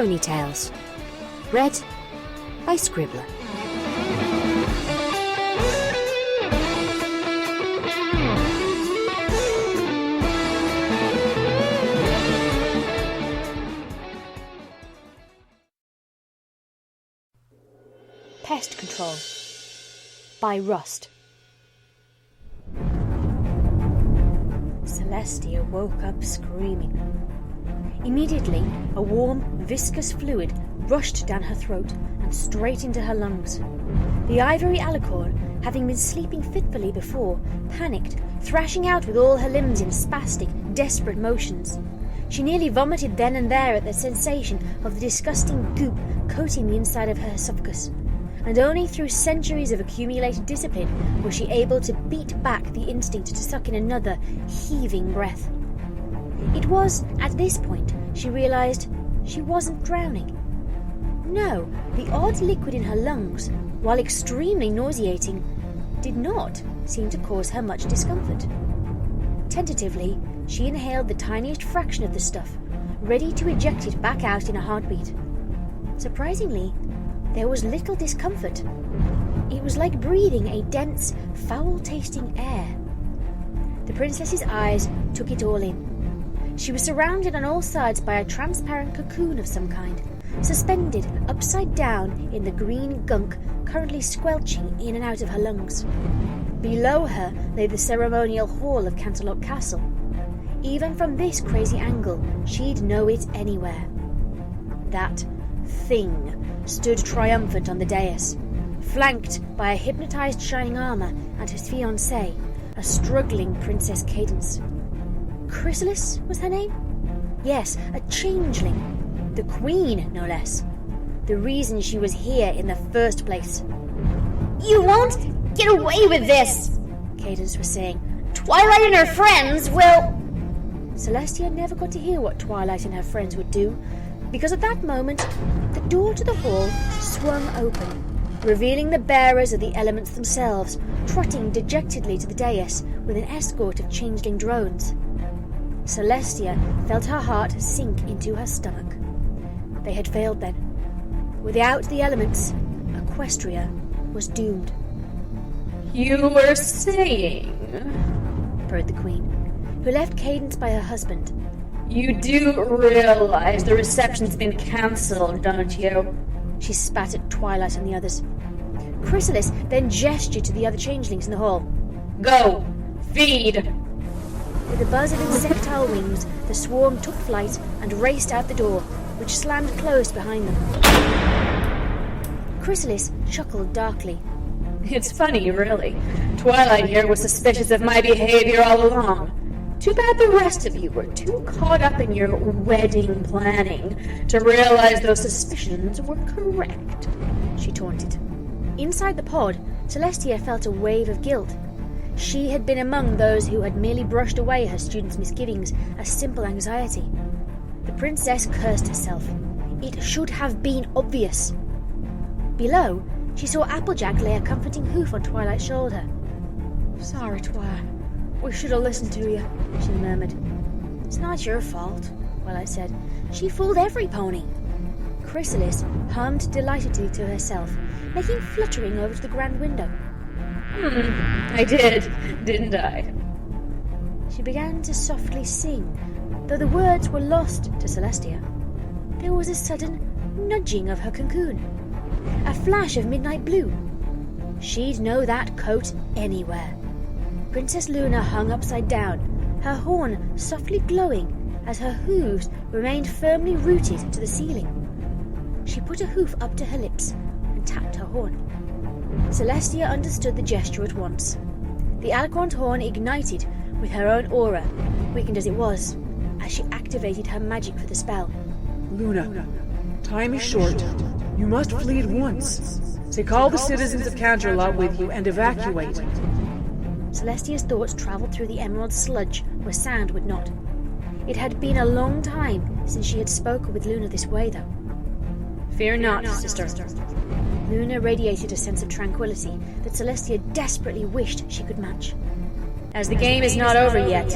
Pony Tales. Read by Scribbler. Pest Control by Rust. Celestia woke up screaming. Immediately, a warm, viscous fluid rushed down her throat and straight into her lungs. The ivory alicorn, having been sleeping fitfully before, panicked, thrashing out with all her limbs in spastic, desperate motions. She nearly vomited then and there at the sensation of the disgusting goop coating the inside of her esophagus, and only through centuries of accumulated discipline was she able to beat back the instinct to suck in another heaving breath. It was at this point she realized she wasn't drowning. No, the odd liquid in her lungs, while extremely nauseating, did not seem to cause her much discomfort. Tentatively, she inhaled the tiniest fraction of the stuff, ready to eject it back out in a heartbeat. Surprisingly, there was little discomfort. It was like breathing a dense, foul-tasting air. The princess's eyes took it all in. She was surrounded on all sides by a transparent cocoon of some kind, suspended upside down in the green gunk currently squelching in and out of her lungs. Below her lay the ceremonial hall of Canterlot Castle. Even from this crazy angle, she'd know it anywhere. That thing stood triumphant on the dais, flanked by a hypnotized Shining Armor and his fiancée, a struggling Princess Cadence. Chrysalis was her name? Yes, a changeling. The queen, no less. The reason she was here in the first place. "You won't get away with this," Cadence was saying. "Twilight and her friends will..." Celestia never got to hear what Twilight and her friends would do, because at that moment, the door to the hall swung open, revealing the bearers of the elements themselves, trotting dejectedly to the dais with an escort of changeling drones. Celestia felt her heart sink into her stomach. They had failed then. Without the elements, Equestria was doomed. "You were saying," purred the queen, who left Cadence by her husband. "You do realize the reception's been cancelled, don't you?" She spat at Twilight and the others. Chrysalis then gestured to the other changelings in the hall. "Go! Feed!" With a buzz of insectile wings, the swarm took flight and raced out the door, which slammed closed behind them. Chrysalis chuckled darkly. "It's funny, really. Twilight here was suspicious of my behavior all along. Too bad the rest of you were too caught up in your wedding planning to realize those suspicions were correct," she taunted. Inside the pod, Celestia felt a wave of guilt. She had been among those who had merely brushed away her students' misgivings as simple anxiety. The princess cursed herself. It should have been obvious. Below, she saw Applejack lay a comforting hoof on Twilight's shoulder. "Sorry, Twi. We should have listened to you," she murmured. "It's not your fault," Twilight said. "She fooled every pony." Chrysalis hummed delightedly to herself, making fluttering over to the grand window. I did, didn't I?" She began to softly sing, though the words were lost to Celestia. There was a sudden nudging of her cocoon, a flash of midnight blue. She'd know that coat anywhere. Princess Luna hung upside down, her horn softly glowing as her hooves remained firmly rooted to the ceiling. She put a hoof up to her lips and tapped her horn. Celestia understood the gesture at once. The alicorn horn ignited with her own aura, weakened as it was, as she activated her magic for the spell. "Luna, time is short. You must flee at once. Take all the citizens of Canterlot with you and evacuate." Celestia's thoughts travelled through the emerald sludge where sound would not. It had been a long time since she had spoken with Luna this way, though. "Fear not, sister." Luna radiated a sense of tranquility that Celestia desperately wished she could match. "As the game is not over yet,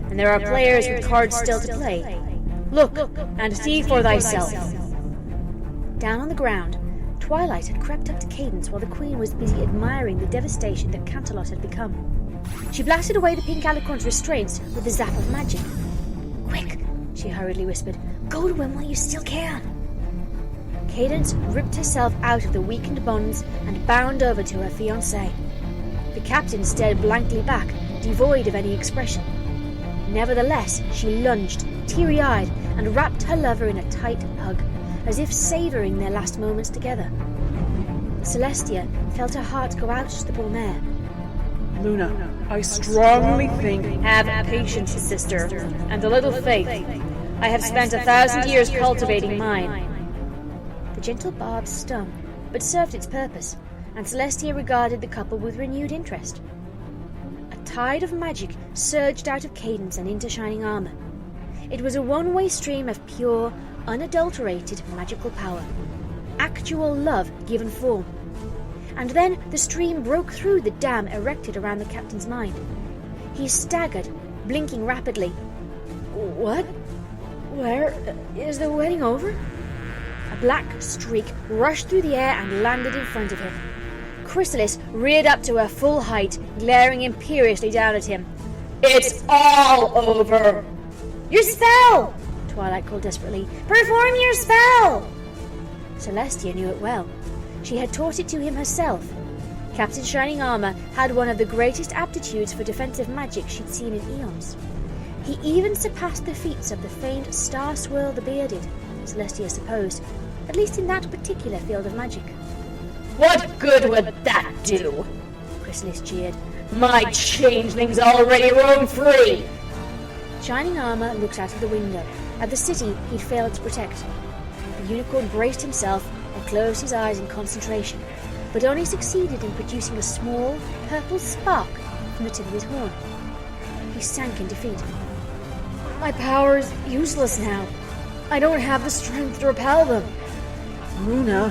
and there are players with cards still to play, look and see for thyself. Down on the ground, Twilight had crept up to Cadance while the Queen was busy admiring the devastation that Canterlot had become. She blasted away the pink alicorn's restraints with the zap of magic. "Quick," she hurriedly whispered. "Go to him while you still can." Cadance ripped herself out of the weakened bonds and bounded over to her fiancé. The captain stared blankly back, devoid of any expression. Nevertheless, she lunged, teary-eyed, and wrapped her lover in a tight hug, as if savouring their last moments together. Celestia felt her heart go out to the bull mare. Luna, I strongly think... Have patience, sister, and a little faith. I have spent 1,000 years cultivating mine. The gentle barb stung, but served its purpose, and Celestia regarded the couple with renewed interest. A tide of magic surged out of Cadance and into Shining Armor. It was a one-way stream of pure, unadulterated magical power. Actual love given form. And then the stream broke through the dam erected around the captain's mind. He staggered, blinking rapidly. "What? Where? Is the wedding over?" A black streak rushed through the air and landed in front of him. Chrysalis reared up to her full height, glaring imperiously down at him. It's all over! Your spell! Twilight called desperately. Perform your spell! Celestia knew it well. She had taught it to him herself. Captain Shining Armor had one of the greatest aptitudes for defensive magic she'd seen in eons. He even surpassed the feats of the famed Star Swirl the Bearded, Celestia supposed, at least in that particular field of magic. What good would that do? Chrysalis jeered. My changelings already roam free! Shining Armor looked out of the window, at the city he'd failed to protect. The unicorn braced himself and closed his eyes in concentration, but only succeeded in producing a small, purple spark from the tip of his horn. He sank in defeat. "My power is useless now. I don't have the strength to repel them." Luna...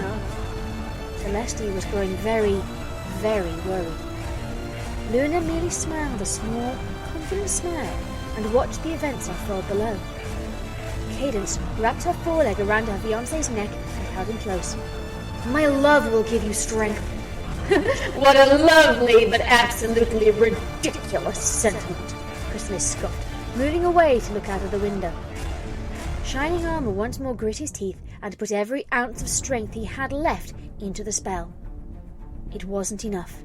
Celestia was growing very, very worried. Luna merely smiled a small, confident smile and watched the events unfold below. Cadance wrapped her foreleg around her fiancé's neck and held him close. "My love will give you strength." What a lovely but absolutely ridiculous sentiment, Chrysalis scoffed, moving away to look out of the window. Shining Armor once more grit his teeth and put every ounce of strength he had left into the spell. It wasn't enough.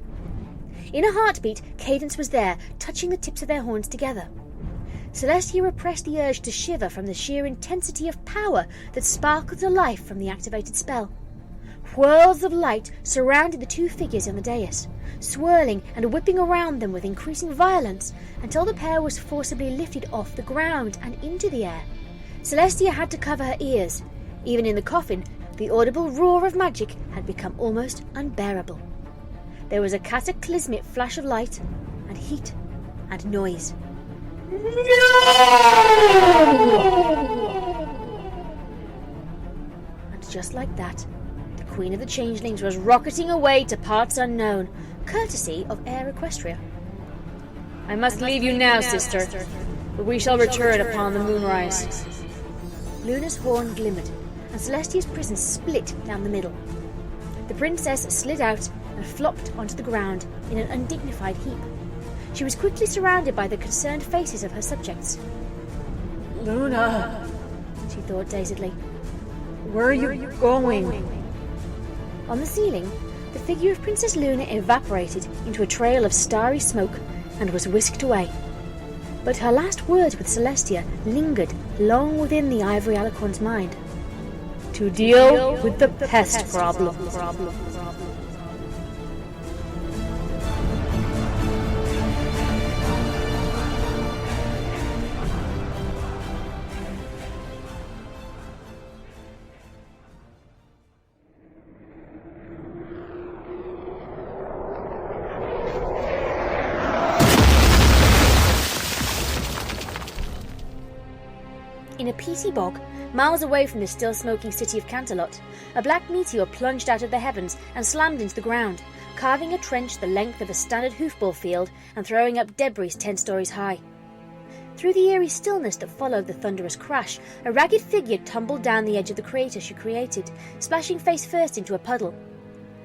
In a heartbeat, Cadance was there, touching the tips of their horns together. Celestia repressed the urge to shiver from the sheer intensity of power that sparkled to life from the activated spell. Whirls of light surrounded the two figures on the dais, swirling and whipping around them with increasing violence until the pair was forcibly lifted off the ground and into the air. Celestia had to cover her ears. Even in the coffin, the audible roar of magic had become almost unbearable. There was a cataclysmic flash of light and heat and noise. And just like that, the Queen of the Changelings was rocketing away to parts unknown, courtesy of Air Equestria. I must leave you now, sister, but we shall return upon the moonrise. Luna's horn glimmered, and Celestia's prison split down the middle. The princess slid out and flopped onto the ground in an undignified heap. She was quickly surrounded by the concerned faces of her subjects. Luna... she thought dazedly. Where are you going? On the ceiling, the figure of Princess Luna evaporated into a trail of starry smoke and was whisked away. But her last words with Celestia lingered long within the ivory alicorn's mind. To deal with the pest problem. In a peaty bog, miles away from the still-smoking city of Canterlot, a black meteor plunged out of the heavens and slammed into the ground, carving a trench the length of a standard hoofball field and throwing up debris 10 stories high. Through the eerie stillness that followed the thunderous crash, a ragged figure tumbled down the edge of the crater she created, splashing face first into a puddle.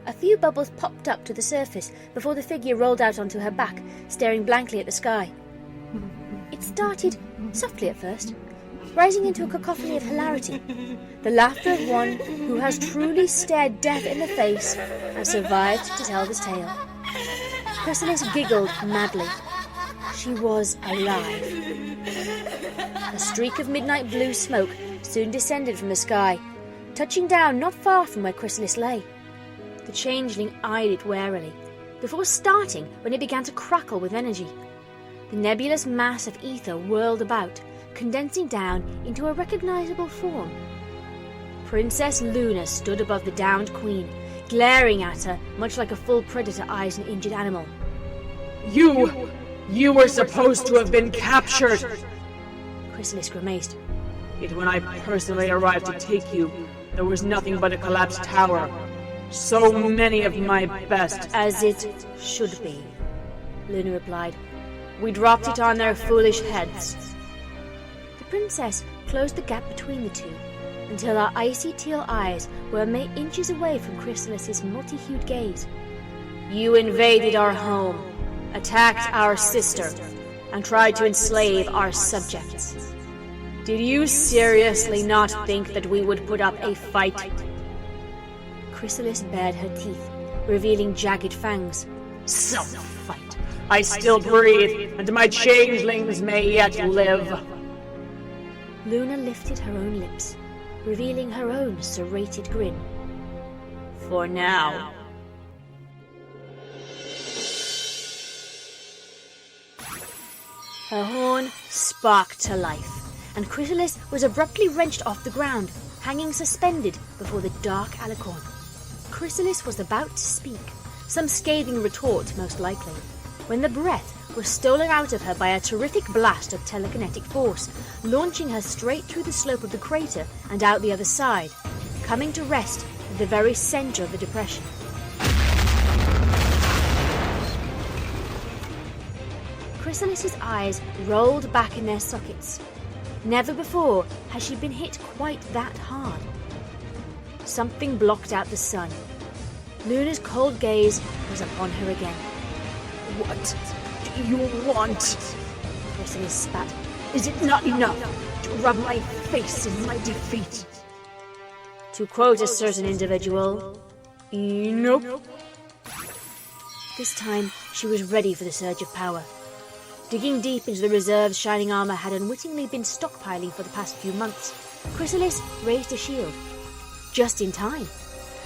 A few bubbles popped up to the surface before the figure rolled out onto her back, staring blankly at the sky. It started softly at first, rising into a cacophony of hilarity, the laughter of one who has truly stared death in the face and survived to tell this tale. Chrysalis giggled madly. She was alive. A streak of midnight blue smoke soon descended from the sky, touching down not far from where Chrysalis lay. The changeling eyed it warily, before starting when it began to crackle with energy. The nebulous mass of ether whirled about, condensing down into a recognizable form. Princess Luna stood above the downed queen, glaring at her much like a full predator eyes an injured animal. You were supposed to have been captured! Chrysalis grimaced. Yet when I personally arrived to take you, there was nothing but a collapsed tower. So many of my best. As it should be, Luna replied. We dropped it on their foolish heads. The princess closed the gap between the two, until her icy teal eyes were mere inches away from Chrysalis's multi-hued gaze. You invaded our home, attacked our sister, and tried to enslave our subjects. Did you seriously not think that we would put up a fight? Chrysalis bared her teeth, revealing jagged fangs. Some fight. I still breathe, and my changelings may yet live. Luna lifted her own lips, revealing her own serrated grin. For now. Her horn sparked to life, and Chrysalis was abruptly wrenched off the ground, hanging suspended before the dark alicorn. Chrysalis was about to speak, some scathing retort most likely, when the breath was stolen out of her by a terrific blast of telekinetic force, launching her straight through the slope of the crater and out the other side, coming to rest at the very center of the depression. Chrysalis's eyes rolled back in their sockets. Never before had she been hit quite that hard. Something blocked out the sun. Luna's cold gaze was upon her again. What do you want? Chrysalis spat. Is it not enough to rub my face in my defeat? To quote a certain individual, Nope. this time she was ready for the surge of power. Digging deep into the reserves Shining Armor had unwittingly been stockpiling for the past few months, Chrysalis raised a shield. Just in time.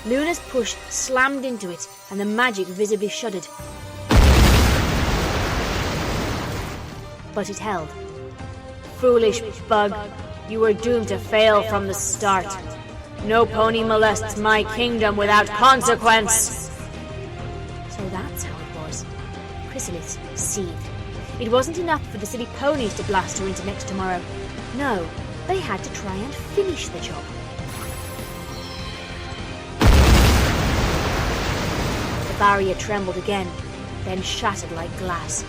Luna's push slammed into it, and the magic visibly shuddered. But it held. Foolish bug, you were doomed to fail from the start. No pony molests my kingdom without consequence. So that's how it was. Chrysalis seethed. It wasn't enough for the silly ponies to blast her into next tomorrow. No, they had to try and finish the job. The barrier trembled again, then shattered like glass.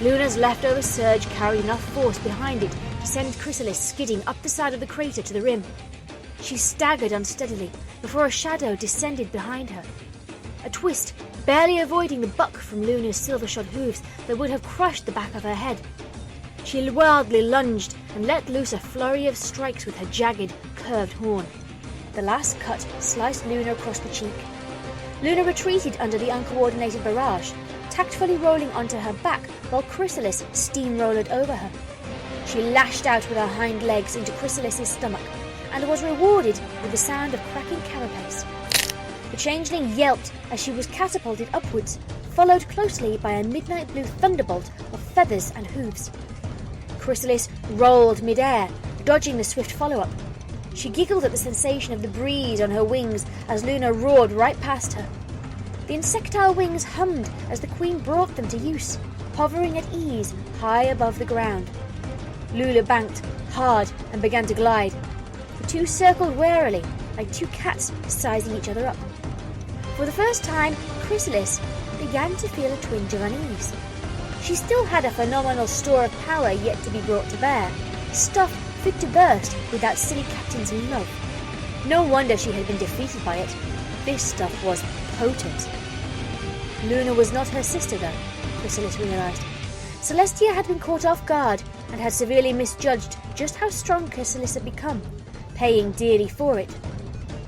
Luna's leftover surge carried enough force behind it to send Chrysalis skidding up the side of the crater to the rim. She staggered unsteadily before a shadow descended behind her. A twist, barely avoiding the buck from Luna's silver-shod hooves that would have crushed the back of her head. She wildly lunged and let loose a flurry of strikes with her jagged, curved horn. The last cut sliced Luna across the cheek. Luna retreated under the uncoordinated barrage, tactfully rolling onto her back while Chrysalis steamrolled over her. She lashed out with her hind legs into Chrysalis's stomach and was rewarded with the sound of cracking carapace. The changeling yelped as she was catapulted upwards, followed closely by a midnight blue thunderbolt of feathers and hooves. Chrysalis rolled mid-air, dodging the swift follow-up. She giggled at the sensation of the breeze on her wings as Luna roared right past her. The insectile wings hummed as the queen brought them to use, hovering at ease high above the ground. Luna banked hard and began to glide. The two circled warily, like two cats sizing each other up. For the first time, Chrysalis began to feel a twinge of unease. She still had a phenomenal store of power yet to be brought to bear, stuff fit to burst with that silly captain's love. No wonder she had been defeated by it. This stuff was potent. Luna was not her sister, though, Chrysalis realized. Celestia had been caught off guard and had severely misjudged just how strong Chrysalis had become, paying dearly for it.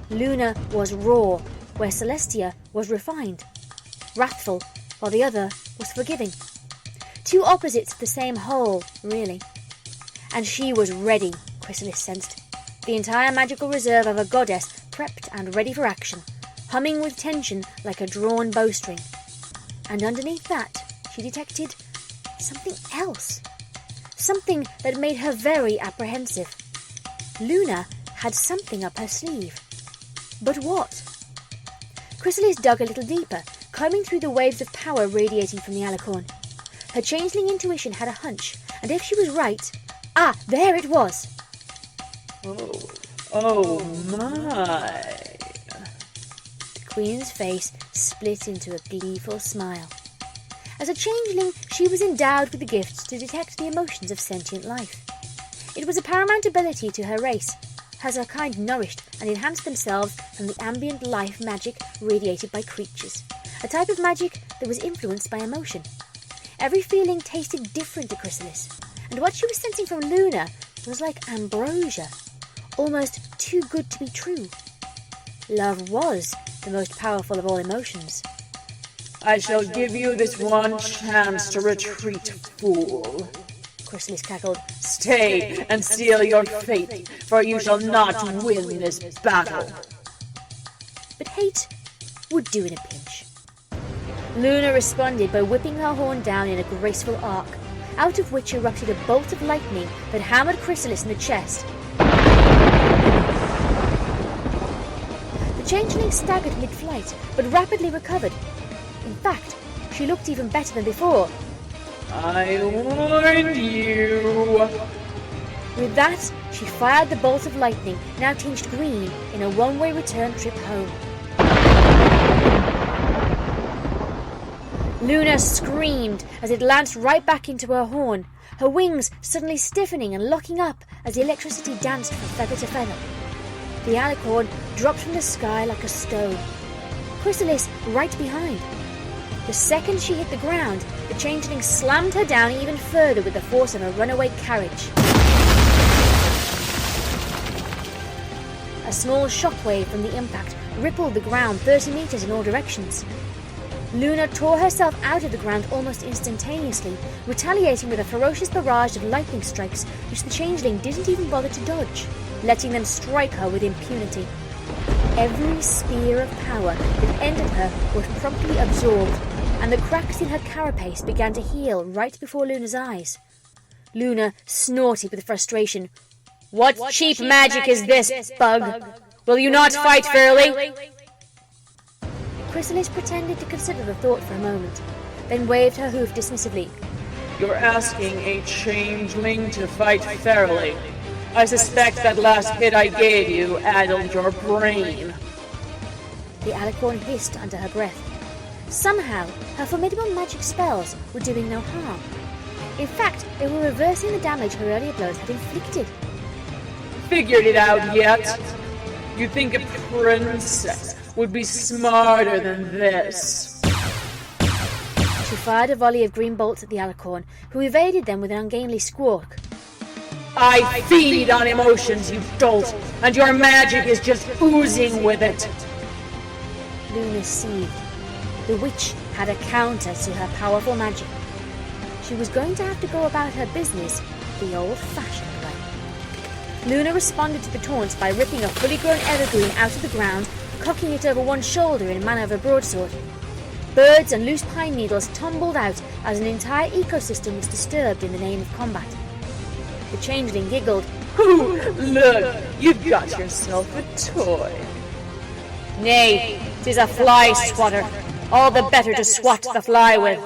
Luna was raw, where Celestia was refined, wrathful, while the other was forgiving. Two opposites of the same whole, really. And she was ready, Chrysalis sensed. The entire magical reserve of a goddess prepped and ready for action, humming with tension like a drawn bowstring. And underneath that, she detected something else. Something that made her very apprehensive. Luna had something up her sleeve. But what? Chrysalis dug a little deeper, combing through the waves of power radiating from the alicorn. Her changeling intuition had a hunch, and if she was right... there it was! Oh my! The Queen's face split into a gleeful smile. As a changeling, she was endowed with the gifts to detect the emotions of sentient life. It was a paramount ability to her race, as her kind nourished and enhanced themselves from the ambient life magic radiated by creatures, a type of magic that was influenced by emotion. Every feeling tasted different to Chrysalis, and what she was sensing from Luna was like ambrosia, almost too good to be true. Love was the most powerful of all emotions. I shall give you this one chance to retreat, fool. Chrysalis cackled. Stay and seal your fate, for you shall not win this battle. But hate would do in a pinch. Luna responded by whipping her horn down in a graceful arc, out of which erupted a bolt of lightning that hammered Chrysalis in the chest. The changeling staggered mid-flight, but rapidly recovered. In fact, she looked even better than before. I warned you. With that, she fired the bolt of lightning, now tinged green, in a one-way return trip home. Luna screamed as it lanced right back into her horn, her wings suddenly stiffening and locking up as the electricity danced from feather to feather. The alicorn dropped from the sky like a stone, Chrysalis right behind. The second she hit the ground, the changeling slammed her down even further with the force of a runaway carriage. A small shockwave from the impact rippled the ground 30 meters in all directions. Luna tore herself out of the ground almost instantaneously, retaliating with a ferocious barrage of lightning strikes which the changeling didn't even bother to dodge, letting them strike her with impunity. Every spear of power that entered her was promptly absorbed, and the cracks in her carapace began to heal right before Luna's eyes. Luna snorted with frustration. What cheap magic is this, bug? Will you not fight fairly? Chrysalis pretended to consider the thought for a moment, then waved her hoof dismissively. You're asking a changeling to fight fairly. I suspect that last hit I gave you addled your brain. The alicorn hissed under her breath. Somehow, her formidable magic spells were doing no harm. In fact, they were reversing the damage her earlier blows had inflicted. Figured it out yet? You think a princess would be smarter than this? She fired a volley of green bolts at the alicorn, who evaded them with an ungainly squawk. I feed on emotions, you dolt, and your magic is just oozing with it. Luna seethed. The witch had a counter to her powerful magic. She was going to have to go about her business the old-fashioned way. Luna responded to the taunts by ripping a fully grown evergreen out of the ground, cocking it over one shoulder in manner of a broadsword. Birds and loose pine needles tumbled out as an entire ecosystem was disturbed in the name of combat. The changeling giggled. Ooh, look, you've got yourself a toy. Nay, 'tis a fly swatter. All the better to swat the fly with.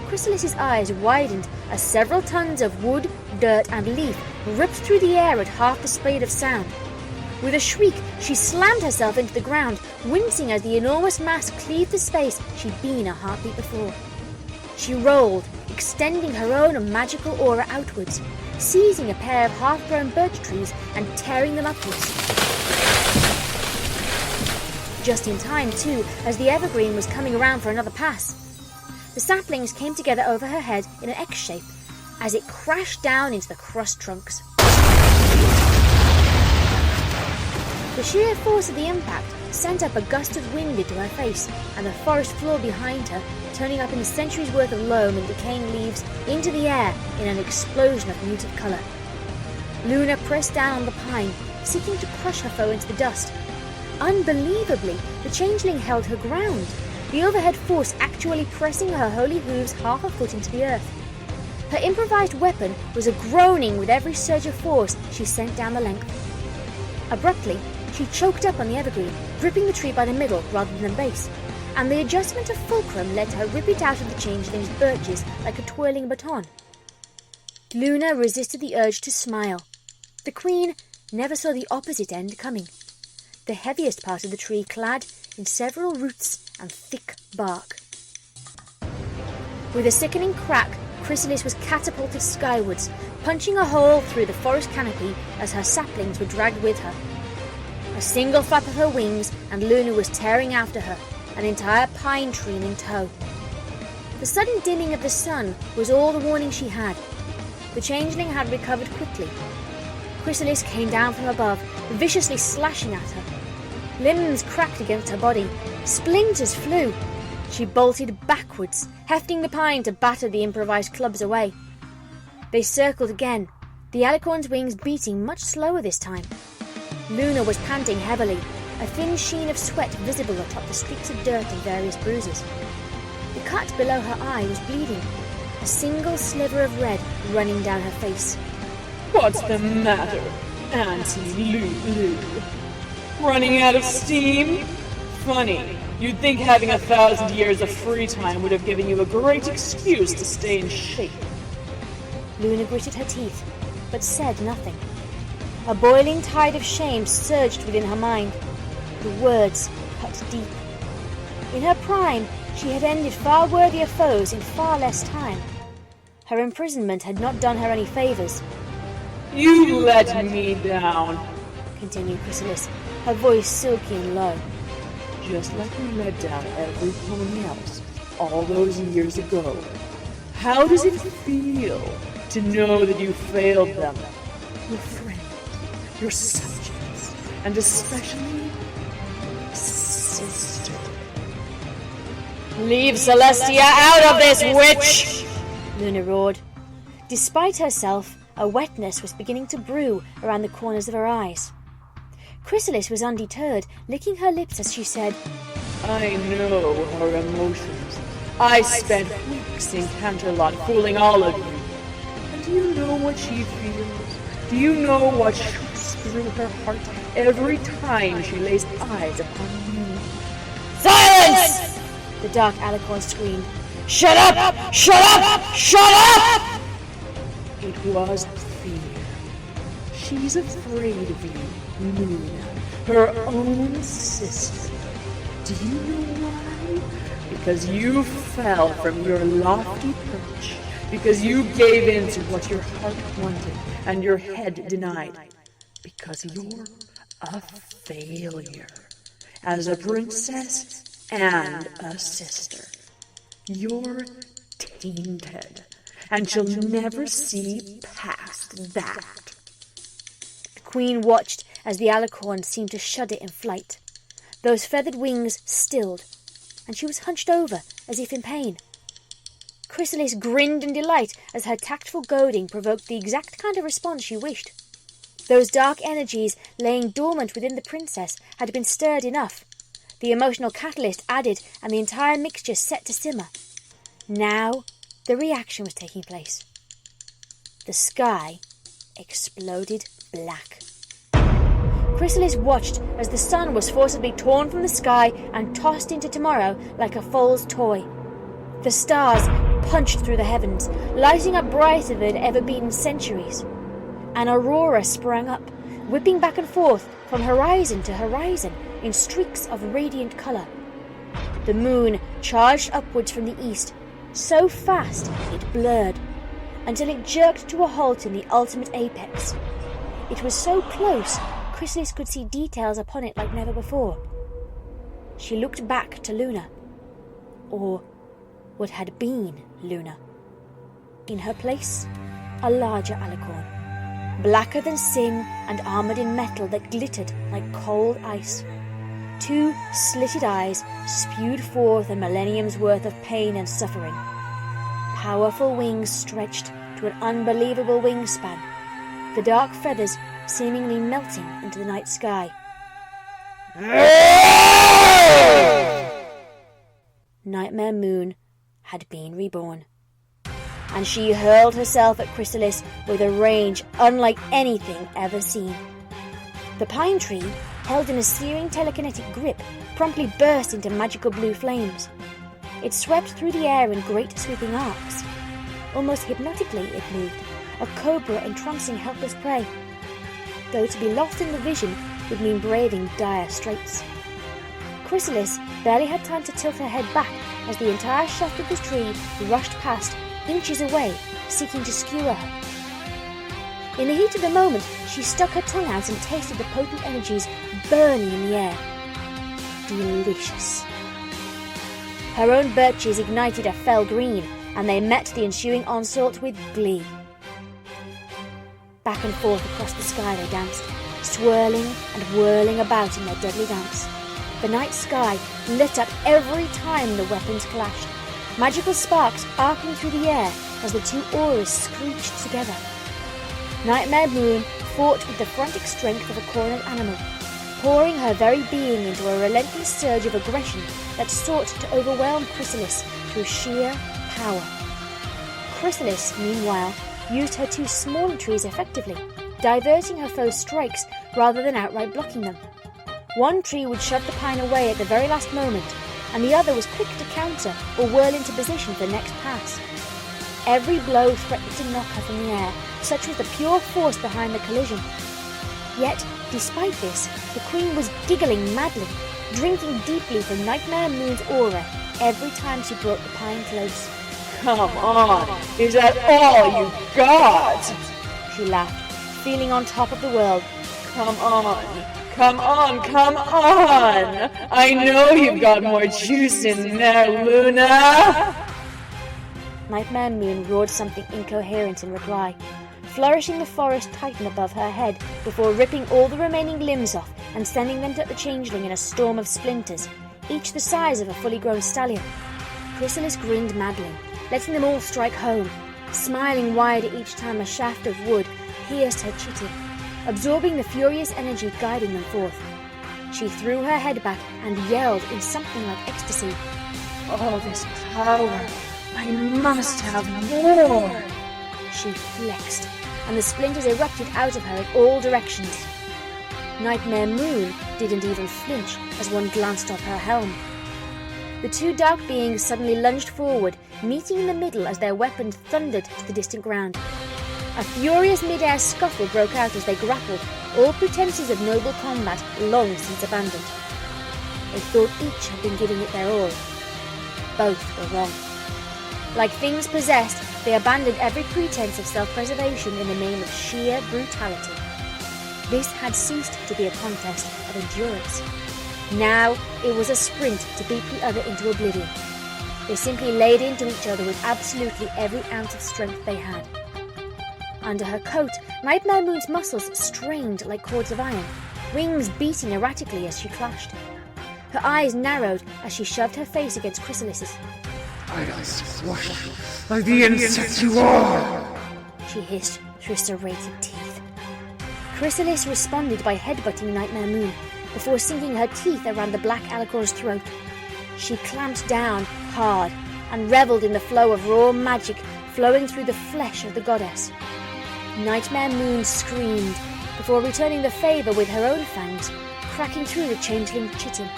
Chrysalis's eyes widened as several tons of wood, dirt, and leaf ripped through the air at half the speed of sound. With a shriek, she slammed herself into the ground, wincing as the enormous mass cleaved the space she'd been a heartbeat before. She rolled, extending her own magical aura outwards, seizing a pair of half-grown birch trees and tearing them upwards. Just in time, too, as the evergreen was coming around for another pass. The saplings came together over her head in an X shape as it crashed down into the crossed trunks. The sheer force of the impact sent up a gust of wind into her face, and the forest floor behind her, turning up in centuries' worth of loam and decaying leaves into the air in an explosion of muted colour. Luna pressed down on the pine, seeking to crush her foe into the dust. Unbelievably, the changeling held her ground, the overhead force actually pressing her holy hooves half a foot into the earth. Her improvised weapon was a groaning with every surge of force she sent down the length. Abruptly, she choked up on the evergreen, gripping the tree by the middle rather than base, and the adjustment of fulcrum led her rip it out of the changeling's birches like a twirling baton. Luna resisted the urge to smile. The queen never saw the opposite end coming. The heaviest part of the tree clad in several roots and thick bark. With a sickening crack, Chrysalis was catapulted skywards, punching a hole through the forest canopy as her saplings were dragged with her. A single flap of her wings and Luna was tearing after her, an entire pine tree in tow. The sudden dimming of the sun was all the warning she had. The changeling had recovered quickly. Chrysalis came down from above, viciously slashing at her. Limbs cracked against her body. Splinters flew. She bolted backwards, hefting the pine to batter the improvised clubs away. They circled again, the alicorn's wings beating much slower this time. Luna was panting heavily, a thin sheen of sweat visible atop the streaks of dirt and various bruises. The cut below her eye was bleeding, a single sliver of red running down her face. What's the matter, Auntie Lulu? Running out of steam? Funny, you'd think having 1,000 years of free time would have given you a great excuse to stay in shape. Luna gritted her teeth, but said nothing. A boiling tide of shame surged within her mind. The words cut deep. In her prime, she had ended far worthier foes in far less time. Her imprisonment had not done her any favours. You let me down, continued Chrysalis, her voice silky and low. just like you let down every pony else all those years ago. How does it feel to know that you failed them? Your friends, your subjects, and especially sister. Leave Celestia out of this, witch! Luna roared. Despite herself, a wetness was beginning to brew around the corners of her eyes. Chrysalis was undeterred, licking her lips as she said, I know her emotions. I spent weeks in Canterlot fooling all of you. And do you know what she feels? Do you know what shoots through her heart every time she lays eyes upon you? Silence! The dark alicorn screamed. Shut up! Shut up! Shut up! It was fear. She's afraid of you, Luna, her own sister. Do you know why? Because you fell from your lofty perch. Because you gave in to what your heart wanted and your head denied. Because you're a failure. As a princess and a sister. You're tainted. And she'll never see past that. The queen watched as the alicorn seemed to shudder in flight. Those feathered wings stilled, and she was hunched over as if in pain. Chrysalis grinned in delight as her tactful goading provoked the exact kind of response she wished. Those dark energies laying dormant within the princess had been stirred enough. The emotional catalyst added and the entire mixture set to simmer. Now the reaction was taking place. The sky exploded black. Chrysalis watched as the sun was forcibly torn from the sky and tossed into tomorrow like a foal's toy. The stars punched through the heavens, lighting up brighter than they'd ever been in centuries. An aurora sprang up, whipping back and forth from horizon to horizon in streaks of radiant colour. The moon charged upwards from the east, so fast it blurred, until it jerked to a halt in the ultimate apex. It was so close, Chrysalis could see details upon it like never before. She looked back to Luna, or what had been Luna. In her place, a larger alicorn, blacker than sin and armoured in metal that glittered like cold ice. 2 slitted eyes spewed forth a millennium's worth of pain and suffering. Powerful wings stretched to an unbelievable wingspan, the dark feathers seemingly melting into the night sky. Nightmare Moon had been reborn, and she hurled herself at Chrysalis with a range unlike anything ever seen. The pine tree, held in a searing telekinetic grip, promptly burst into magical blue flames. It swept through the air in great sweeping arcs. Almost hypnotically it moved, a cobra entrancing helpless prey. Though to be lost in the vision would mean braving dire straits. Chrysalis barely had time to tilt her head back as the entire shaft of the tree rushed past, inches away, seeking to skewer her. In the heat of the moment, she stuck her tongue out and tasted the potent energies burning in the air. Delicious. Her own birches ignited a fell green, and they met the ensuing onslaught with glee. Back and forth across the sky they danced, swirling and whirling about in their deadly dance. The night sky lit up every time the weapons clashed, magical sparks arcing through the air as the 2 auras screeched together. Nightmare Moon fought with the frantic strength of a cornered animal, pouring her very being into a relentless surge of aggression that sought to overwhelm Chrysalis through sheer power. Chrysalis, meanwhile, used her 2 smaller trees effectively, diverting her foe's strikes rather than outright blocking them. One tree would shove the pine away at the very last moment, and the other was quick to counter or whirl into position for the next pass. Every blow threatened to knock her from the air, such was the pure force behind the collision. Yet, despite this, the Queen was giggling madly, drinking deeply from Nightmare Moon's aura every time she brought the pine close. Come on, is that all you got? She laughed, feeling on top of the world. Come on, come on, come on! I know you've got more juice in there, Luna! Nightmare Moon roared something incoherent in reply, flourishing the forest titan above her head before ripping all the remaining limbs off and sending them to the changeling in a storm of splinters, each the size of a fully grown stallion. Chrysalis grinned madly, letting them all strike home, smiling wider each time a shaft of wood pierced her chitin, absorbing the furious energy guiding them forth. She threw her head back and yelled in something like ecstasy. All this power! I must have more! She flexed, and the splinters erupted out of her in all directions. Nightmare Moon didn't even flinch as one glanced off her helm. The 2 dark beings suddenly lunged forward, meeting in the middle as their weapons thundered to the distant ground. A furious mid-air scuffle broke out as they grappled, all pretenses of noble combat long since abandoned. They thought each had been giving it their all. Both were wrong. Like things possessed, they abandoned every pretense of self-preservation in the name of sheer brutality. This had ceased to be a contest of endurance. Now it was a sprint to beat the other into oblivion. They simply laid into each other with absolutely every ounce of strength they had. Under her coat, Nightmare Moon's muscles strained like cords of iron, wings beating erratically as she clashed. Her eyes narrowed as she shoved her face against Chrysalis's. I'll squash you like the insect you are! She hissed through serrated teeth. Chrysalis responded by headbutting Nightmare Moon, before sinking her teeth around the black alicorn's throat. She clamped down hard and revelled in the flow of raw magic flowing through the flesh of the goddess. Nightmare Moon screamed, before returning the favour with her own fangs, cracking through the changeling chitin.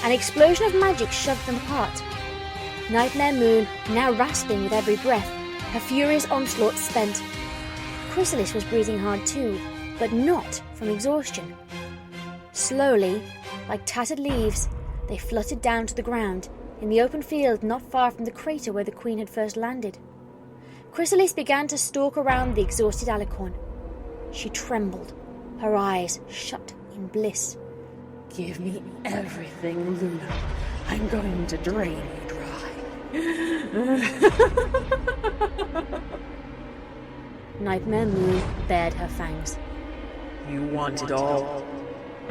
An explosion of magic shoved them apart. Nightmare Moon, now rasping with every breath, her furious onslaught spent. Chrysalis was breathing hard too, but not from exhaustion. Slowly, like tattered leaves, they fluttered down to the ground, in the open field not far from the crater where the queen had first landed. Chrysalis began to stalk around the exhausted Alicorn. She trembled, her eyes shut in bliss. Give me everything, Luna. I'm going to drain you dry. Nightmare Moon bared her fangs. You want it all?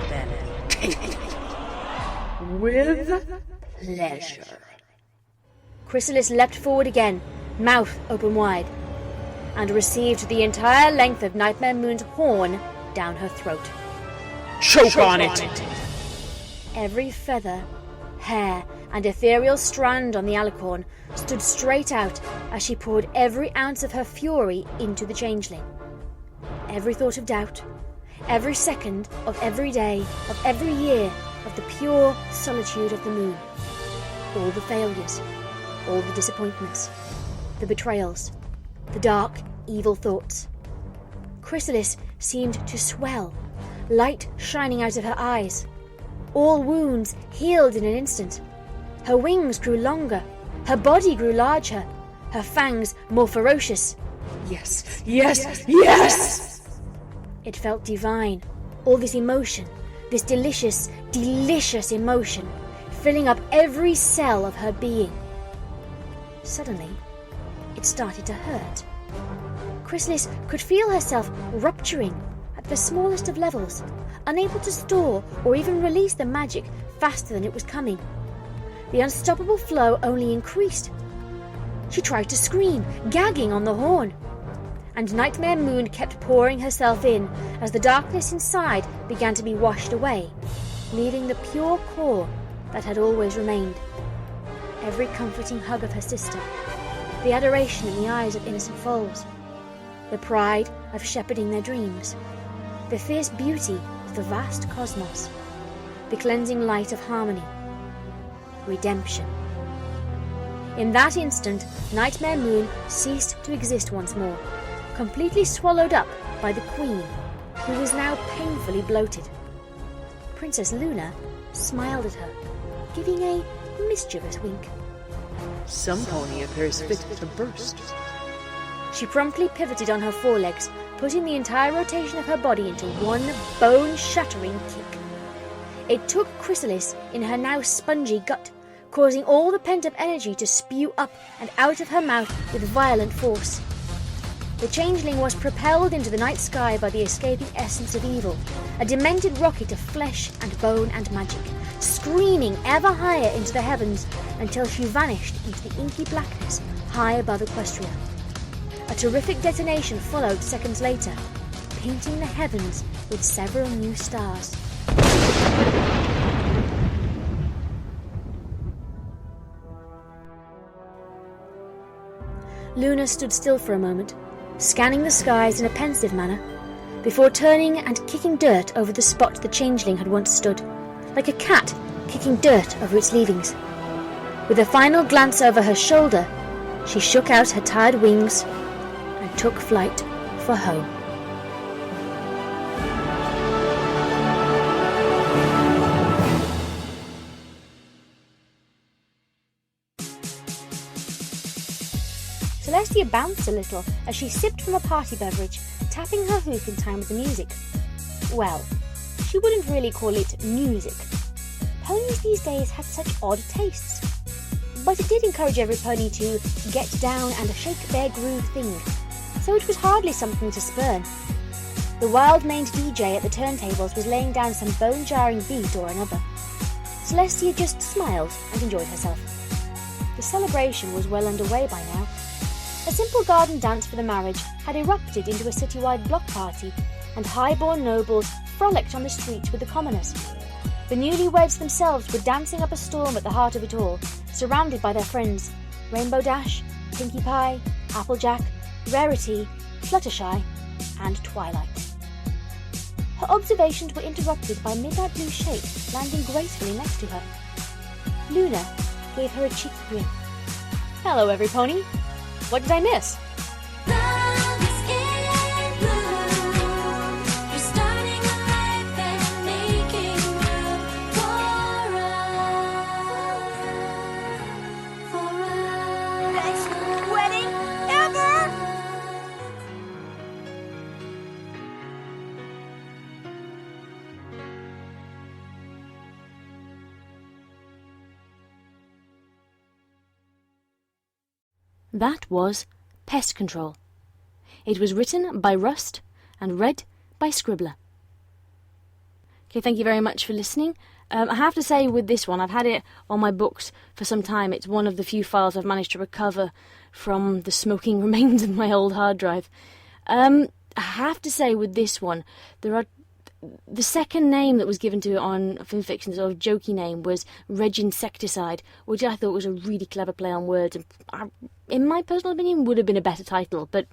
Then take it. With pleasure. Chrysalis leapt forward again, mouth open wide, and received the entire length of Nightmare Moon's horn down her throat. Choke on it! Every feather, hair, and ethereal strand on the Alicorn stood straight out as she poured every ounce of her fury into the changeling. Every thought of doubt, every second of every day, of every year, of the pure solitude of the moon. All the failures, all the disappointments, the betrayals, the dark, evil thoughts. Chrysalis seemed to swell, light shining out of her eyes. All wounds healed in an instant. Her wings grew longer, her body grew larger, her fangs more ferocious. Yes, yes, yes! It felt divine, all this emotion, this delicious, delicious emotion, filling up every cell of her being. Suddenly, it started to hurt. Chrysalis could feel herself rupturing at the smallest of levels, unable to store or even release the magic faster than it was coming. The unstoppable flow only increased. She tried to scream, gagging on the horn. And Nightmare Moon kept pouring herself in as the darkness inside began to be washed away, leaving the pure core that had always remained. Every comforting hug of her sister, the adoration in the eyes of innocent foals, the pride of shepherding their dreams, the fierce beauty of the vast cosmos, the cleansing light of harmony, redemption. In that instant, Nightmare Moon ceased to exist once more, completely swallowed up by the Queen, who was now painfully bloated. Princess Luna smiled at her, giving a mischievous wink. Some pony appears fit to burst. She promptly pivoted on her forelegs, putting the entire rotation of her body into one bone-shattering kick. It took Chrysalis in her now spongy gut, causing all the pent-up energy to spew up and out of her mouth with violent force. The changeling was propelled into the night sky by the escaping essence of evil, a demented rocket of flesh and bone and magic, screaming ever higher into the heavens until she vanished into the inky blackness high above Equestria. A terrific detonation followed seconds later, painting the heavens with several new stars. Luna stood still for a moment, scanning the skies in a pensive manner, before turning and kicking dirt over the spot the changeling had once stood, like a cat kicking dirt over its leavings. With a final glance over her shoulder, she shook out her tired wings and took flight for home. Celestia bounced a little as she sipped from a party beverage, tapping her hoof in time with the music. Well, she wouldn't really call it music. Ponies these days had such odd tastes. But it did encourage every pony to get down and shake their groove thing, so it was hardly something to spurn. The wild-maned DJ at the turntables was laying down some bone-jarring beat or another. Celestia just smiled and enjoyed herself. The celebration was well underway by now. A simple garden dance for the marriage had erupted into a citywide block party, and high-born nobles frolicked on the streets with the commoners. The newlyweds themselves were dancing up a storm at the heart of it all, surrounded by their friends, Rainbow Dash, Pinkie Pie, Applejack, Rarity, Fluttershy, and Twilight. Her observations were interrupted by Midnight Blue's shape landing gracefully next to her. Luna gave her a cheeky grin. "Hello, every pony. What did I miss?" Love is in bloom. You're starting a life and making room for us. wedding ever! That was Pest Control. It was written by Rust and read by Scribbler. Okay, thank you very much for listening. I have to say with this one, I've had it on my books for some time. It's one of the few files I've managed to recover from the smoking remains of my old hard drive. I have to say with this one, the second name that was given to it on FinFiction, the sort of jokey name, was Reginsecticide, which I thought was a really clever play on words, and in my personal opinion would have been a better title, but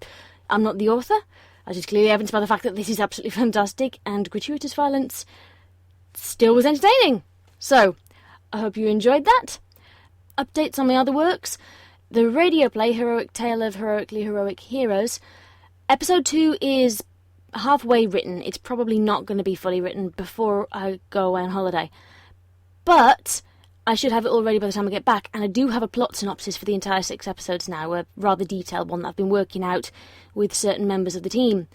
I'm not the author, as is clearly evidenced by the fact that this is absolutely fantastic, and gratuitous violence still was entertaining. So, I hope you enjoyed that. Updates on my other works: the radio play Heroic Tale of Heroically Heroic Heroes. Episode 2 is halfway written. It's probably not going to be fully written before I go away on holiday, but I should have it all ready by the time I get back, and I do have a plot synopsis for the entire 6 episodes now, a rather detailed one that I've been working out with certain members of the team.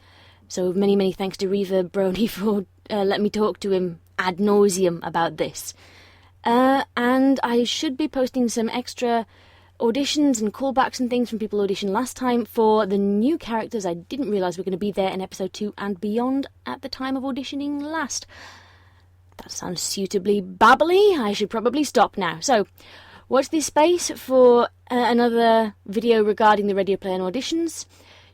So many thanks to Reva Brony for letting me talk to him ad nauseum about this. And I should be posting some extra auditions and callbacks and things from people who auditioned last time for the new characters I didn't realise were going to be there in episode 2 and beyond at the time of auditioning last. That sounds suitably babbly. I should probably stop now. So, watch this space for another video regarding the radio play and auditions.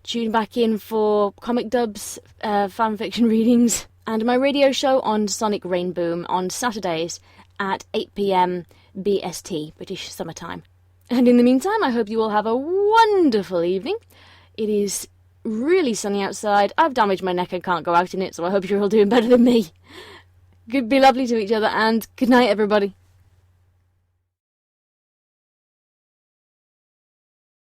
Tune back in for comic dubs, fanfiction readings, and my radio show on Sonic Rainboom on Saturdays at 8 p.m. BST, British Summer Time. And in the meantime, I hope you all have a wonderful evening. It is really sunny outside. I've damaged my neck and can't go out in it, so I hope you're all doing better than me. Be lovely to each other, and good night, everybody.